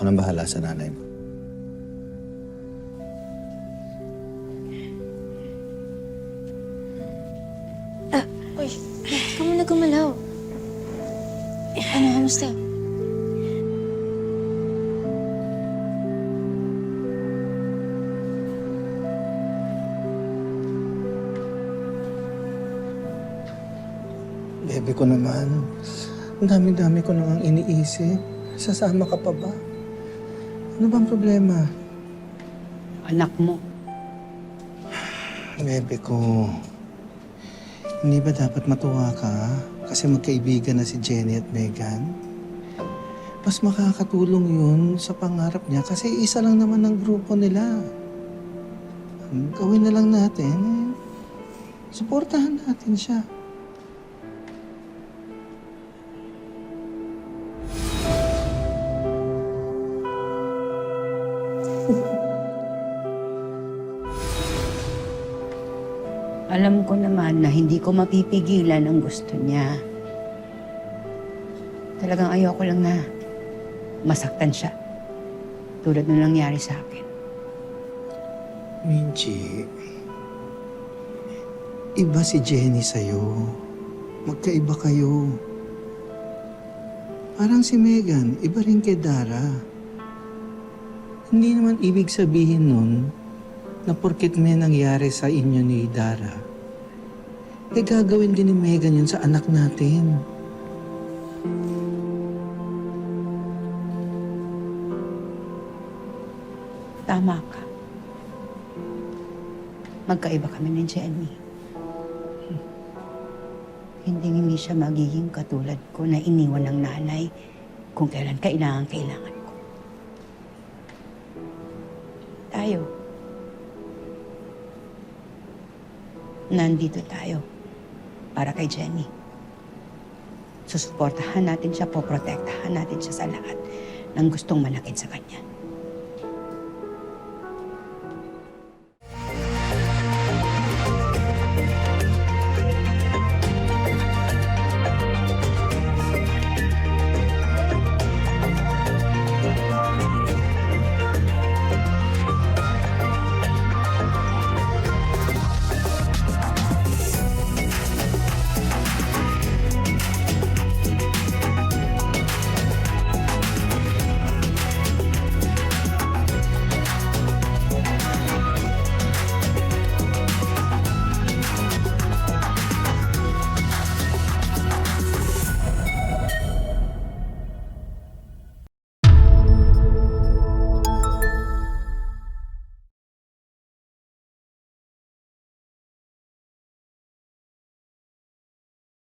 Ako nang bahala sa nanay mo. Uy, ka muna gumalaw. Ano, kamusta? Bebe ko naman, ang dami-dami ko nang iniisip. Sasama ka pa ba? Ano bang problema? Anak mo. Bebe ko, hindi ba dapat matuwa ka? Kasi magkaibigan na si Jenny at Megan. Mas makakatulong yun sa pangarap niya kasi isa lang naman ang grupo nila. Gawin na lang natin, suportahan natin siya. Alam ko naman na hindi ko mapipigilan ang gusto niya. Talagang ayoko lang na masaktan siya. Tulad ng nangyari sa akin. Minchi, iba si Jenny sa'yo. Magkaiba kayo. Parang si Megan, iba rin kay Dara. Hindi naman ibig sabihin nun na porket may nangyari sa inyo ni Dara, eh gagawin din ni Megan yun sa anak natin. Tama ka. Magkaiba kami ni Jenny. Hindi siya magiging katulad ko na iniwan ng nanay kung kailan kailangan ko. Tayo. Nandito tayo para kay Jenny. Susuportahan natin siya, poprotektahan natin siya sa lahat ng gustong manakit sa kanya.